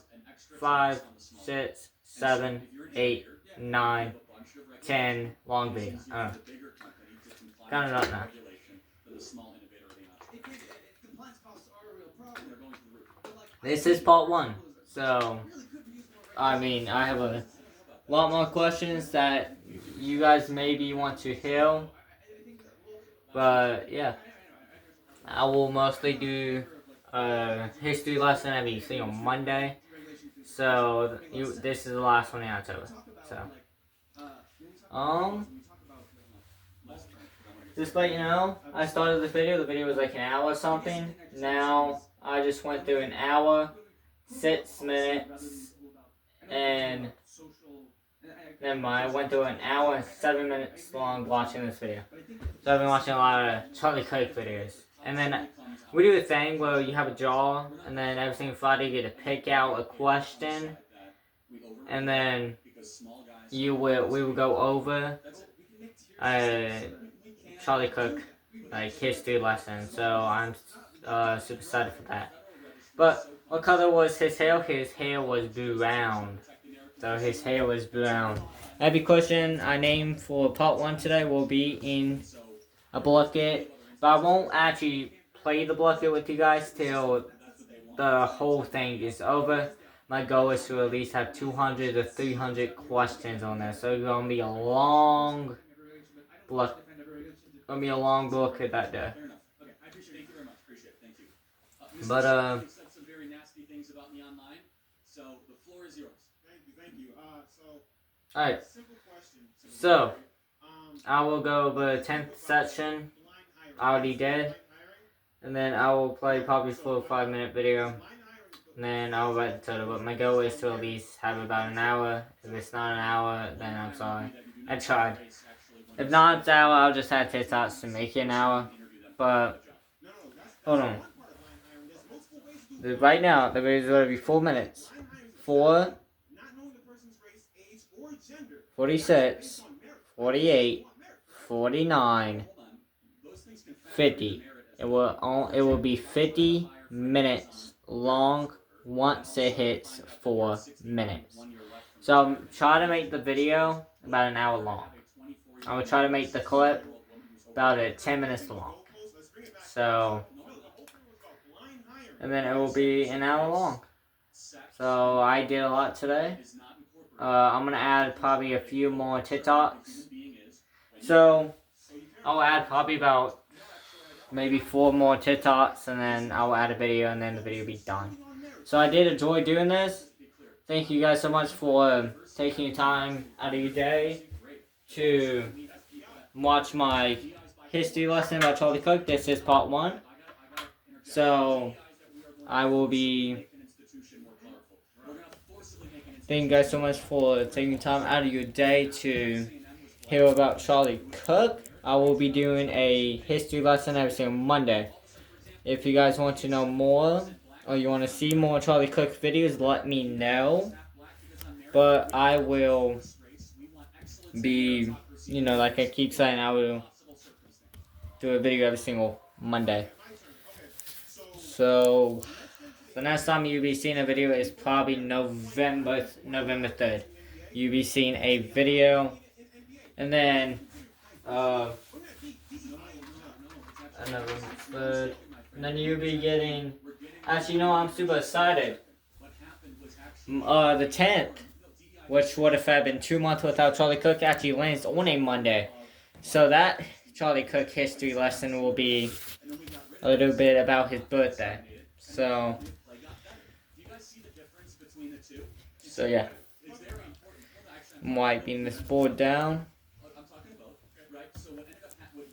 5, 6, 7, 8, 9, 10 long video. I don't know. Kind of not now. This is part 1. So, I mean, I have a lot more questions that you guys maybe want to hear. But yeah, I will mostly do a history lesson every single Monday. So this is the last one in October. So just let you know, I started the video. The video was like an hour or something. Now I just went through an hour, 6 minutes, and never mind. I went through an hour and 7 minutes long watching this video. So I've been watching a lot of Charlie Kirk videos. And then we do a thing where you have a draw, and then every single Friday you get to pick out a question. And then we will go over Charlie Kirk history lesson. So I'm super excited for that. But what color was his hair? His hair was brown. So his hair was brown. Every question I named for part 1 today will be in a bucket. But I won't actually play the bucket with you guys till the whole thing is over. My goal is to at least have 200 to 300 questions on there. So it's going to be a long bucket. Gonna be a long bucket that day. But Alright, so I will go over the 10th section. I already did. And then I will play probably for a 5-minute video. And then I'll write the total. But my goal is to at least have about an hour. If it's not an hour, then I'm sorry. I tried. If not an hour, I'll just have TikToks to make it an hour. But, hold on. Right now, the video is going to be 4 minutes. 4, 46, 48, 49, 50. It will be 50 minutes long once it hits 4 minutes. So I'll try to make the video about an hour long. I will try to make the clip about 10 minutes long. So, and then it will be an hour long. So I did a lot today. I'm gonna add probably a few more TikToks. So I'll add probably about maybe 4 more TikToks, and then I'll add a video, and then the video will be done. So I did enjoy doing this. Thank you guys so much for taking your time out of your day to watch my history lesson about Charlie Kirk. This is part 1. So I will be... Thank you guys so much for taking time out of your day to hear about Charlie Kirk. I will be doing a history lesson every single Monday. If you guys want to know more, or you want to see more Charlie Kirk videos, let me know. But I will be, you know, like I keep saying, I will do a video every single Monday. So the next time you'll be seeing a video is probably November 3rd. You'll be seeing a video, and then November 3rd, and then you'll be getting. Actually, no, I'm super excited. The 10th, which would have been 2 months without Charlie Kirk, actually lands on a Monday. So that Charlie Kirk history lesson will be a little bit about his birthday. So yeah. I'm wiping this board down. So what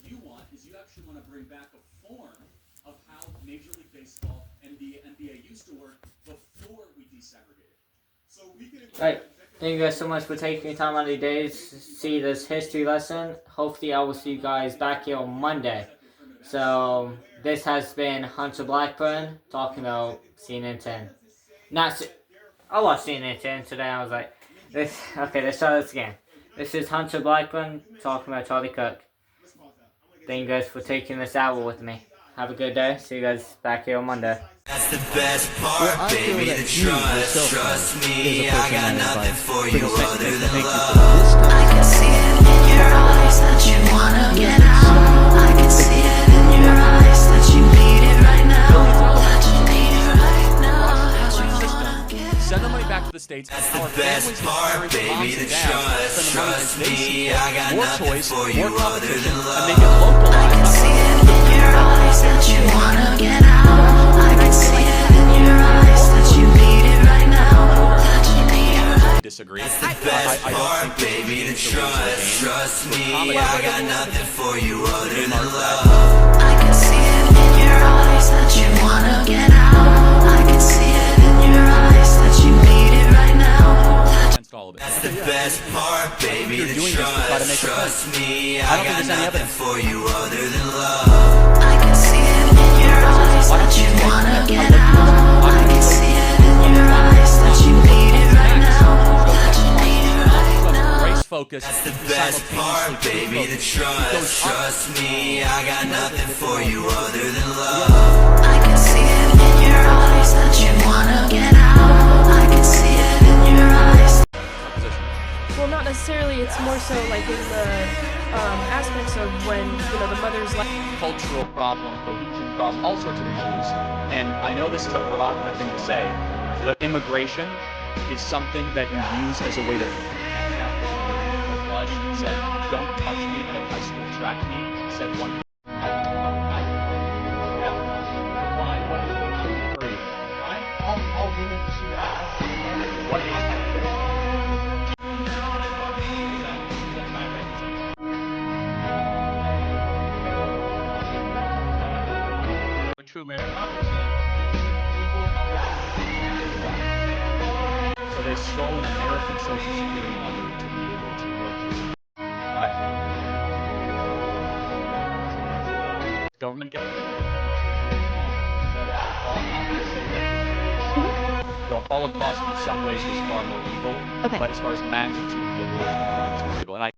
you want is you actually want to bring back a form of how Major League Baseball and the NBA used to work before we desegregated. So we can. Right. Thank you guys so much for taking your time out of your days to see this history lesson. Hopefully I will see you guys back here on Monday. So this has been Hunter Blackburn talking about CNN 10. I watched CNN 10 today. I was like, let's try this again. This is Hunter Blackburn talking about Charlie Kirk. Thank you guys for taking this hour with me. Have a good day. See you guys back here on Monday. That's the best part, baby, the trust me, I got nothing for you other than love. I can see it in your eyes that you wanna get out. I can see it in your eyes that you need it right now. That you need it right now. That you wanna get out. Send the money back to the States. That's the best part, baby, the trust me, I got nothing for you other than love. I can see it in your eyes that you wanna get out. I can see it in your eyes that you need it right now. That you need it right now. Disagree. That's the best part, baby, the trust me, I got nothing for you other than love. I can see it in your eyes that you wanna get out. I can see it in your eyes that you need it right now. That's the best part, baby, the trust me, I got nothing for you other than love. I can see it in your eyes that you wanna get out. I can see it in your eyes that you need it right now. That you need it right now. Focus. That's the best part, baby, the trust me, I got nothing for you other than love. I can see it in your eyes that you wanna get out. I can see it in your eyes. Well, not necessarily. It's more so like in the aspects of when, you know, the mother's like Cultural problem, cohesion problem, all sorts of issues. And I know this is a provocative thing to say, but immigration is something that you use as a way to said, don't touch me at a high school track meet, said one. What happened? Social Security number to be able to work. Government get the Holocaust in some ways was far more evil, but as far as magnitude, it's more evil. And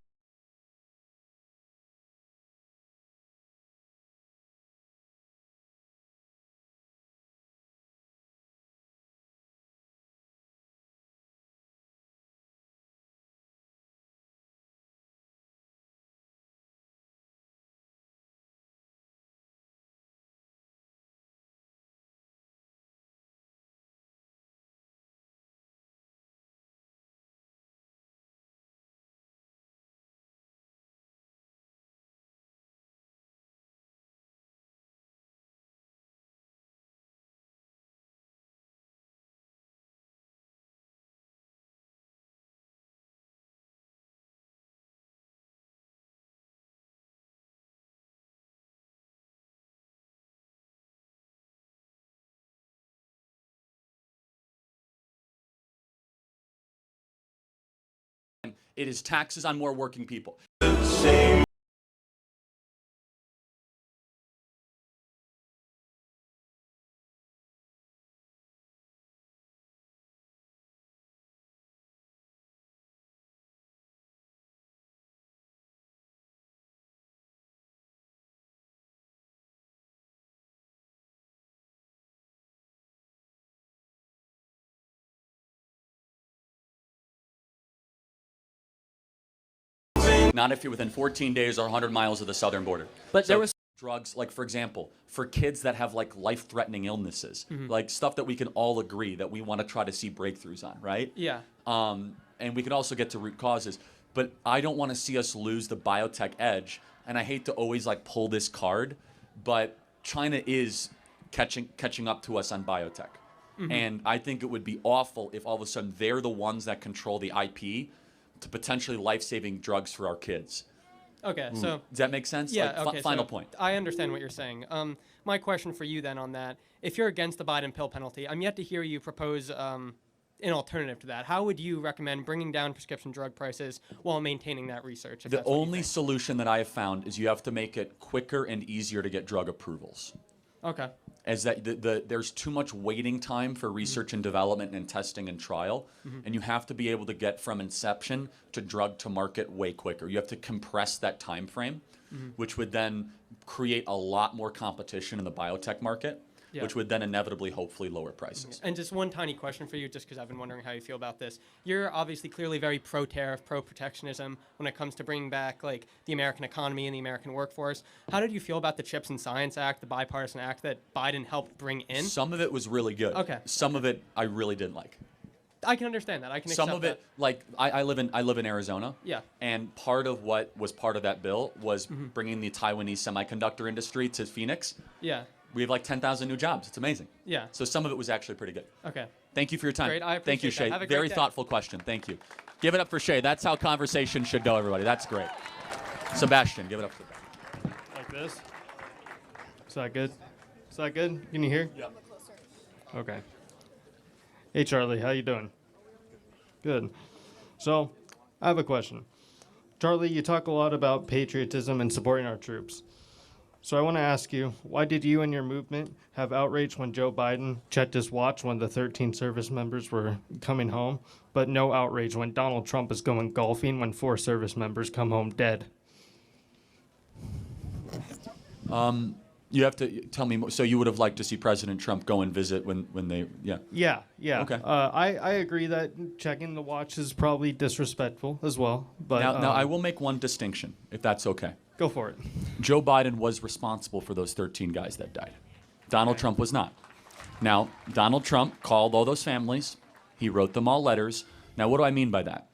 It is taxes on more working people. Not if you're within 14 days or 100 miles of the southern border. But there was drugs, like for example, for kids that have like life-threatening illnesses, Mhm. like stuff that we can all agree that we want to try to see breakthroughs on, right? Yeah. And we can also get to root causes. But I don't want to see us lose the biotech edge. And I hate to always like pull this card, but China is catching up to us on biotech. Mhm. And I think it would be awful if all of a sudden they're the ones that control the IP to potentially life-saving drugs for our kids. Okay, so does that make sense? Yeah. Like, Okay. final so point. I understand what you're saying. My question for you then on that: if you're against the Biden pill penalty, I'm yet to hear you propose an alternative to that. How would you recommend bringing down prescription drug prices while maintaining that research? If The that's what you only think? solution that I have found is you have to make it quicker and easier to get drug approvals. Okay. As that there's too much waiting time for research and development and testing and trial, Mhm. and you have to be able to get from inception to drug to market way quicker. You have to compress that time frame, Mhm. which would then create a lot more competition in the biotech market, Yeah. which would then inevitably, hopefully, lower prices. And just one tiny question for you, just because I've been wondering how you feel about this. You're obviously clearly very pro-tariff, pro-protectionism when it comes to bringing back like the American economy and the American workforce. How did you feel about the CHIPS and Science Act, the bipartisan act that Biden helped bring in? Some of it was really good. Okay. Some of it I really didn't like. I can understand that. I can Some accept of it, that. like I live in Arizona. Yeah. And part of what was part of that bill was Mhm. bringing the Taiwanese semiconductor industry to Phoenix. Yeah. We have like 10,000 new jobs. It's amazing. Yeah. So some of it was actually pretty good. Okay. Thank you for your time. Great, I Thank you, appreciate Shay. that. Have a great Very day. thoughtful question. Thank you. Give it up for Shay. That's how conversation should go, everybody. That's great. Sebastian, give it up for that. Like this? Is that good? Is that good? Can you hear? Yeah. Okay. Hey Charlie, how you doing? Good. So, I have a question. Charlie, you talk a lot about patriotism and supporting our troops. So I want to ask you, why did you and your movement have outrage when Joe Biden checked his watch when the 13 service members were coming home, but no outrage when Donald Trump is going golfing when 4 service members come home dead? You have to tell me more. So you would have liked to see President Trump go and visit when they, yeah. Yeah. Okay. I agree that checking the watch is probably disrespectful as well. But Now I will make one distinction, if that's okay. Go for it. Joe Biden was responsible for those 13 guys that died. Donald Trump was not. Now, Donald Trump called all those families. He wrote them all letters. Now, what do I mean by that?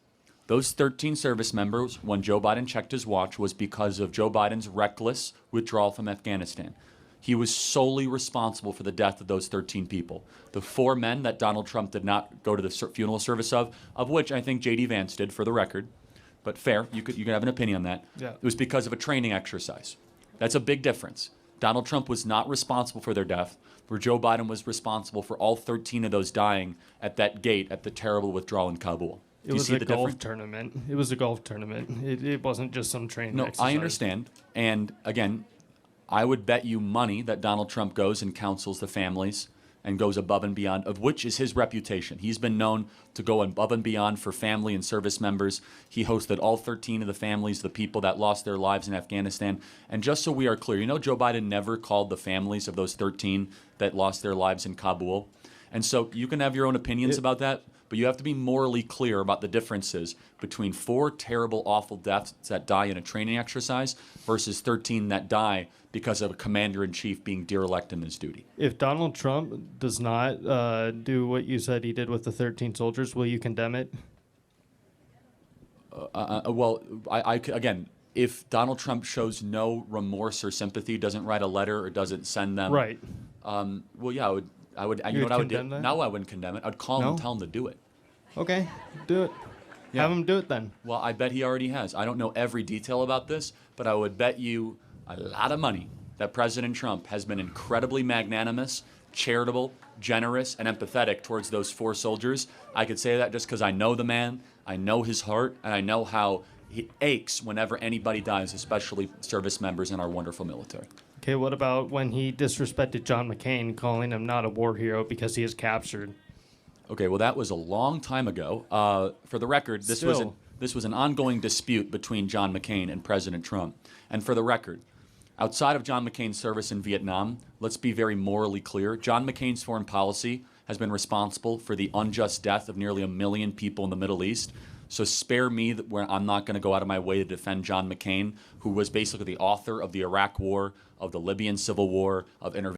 Those 13 service members, when Joe Biden checked his watch, was because of Joe Biden's reckless withdrawal from Afghanistan. He was solely responsible for the death of those 13 people. The 4 men that Donald Trump did not go to the funeral service of which I think J.D. Vance did, for the record. But fair, you could have an opinion on that. Yeah. It was because of a training exercise. That's a big difference. Donald Trump was not responsible for their death, where Joe Biden was responsible for all 13 of those dying at that gate at the terrible withdrawal in Kabul. It was a golf tournament. It was a golf tournament. It wasn't just some training No, exercise. I understand. And again, I would bet you money that Donald Trump goes and counsels the families and goes above and beyond, of which is his reputation. He's been known to go above and beyond for family and service members. He hosted all 13 of the families, the people that lost their lives in Afghanistan. And just so we are clear, you know Joe Biden never called the families of those 13 that lost their lives in Kabul. And so you can have your own opinions about that, but you have to be morally clear about the differences between 4 terrible, awful deaths that die in a training exercise versus 13 that die because of a commander-in-chief being derelict in his duty. If Donald Trump does not do what you said he did with the 13 soldiers, will you condemn it? Well, again, if Donald Trump shows no remorse or sympathy, doesn't write a letter or doesn't send them, Right. Well, yeah, I would. You know what I would do? No, I wouldn't condemn it. I'd call him and tell him to do it. Okay, do it. Yeah. Have him do it then. Well, I bet he already has. I don't know every detail about this, but I would bet you a lot of money that President Trump has been incredibly magnanimous, charitable, generous, and empathetic towards those 4 soldiers. I could say that just because I know the man, I know his heart, and I know how he aches whenever anybody dies, especially service members in our wonderful military. Okay, what about when he disrespected John McCain, calling him not a war hero because he is captured? Okay, well, that was a long time ago. For the record, this was an ongoing dispute between John McCain and President Trump. And for the record, outside of John McCain's service in Vietnam, let's be very morally clear. John McCain's foreign policy has been responsible for the unjust death of nearly 1 million people in the Middle East. So spare me where I'm not going to go out of my way to defend John McCain, who was basically the author of the Iraq War, of the Libyan Civil War, of intervention.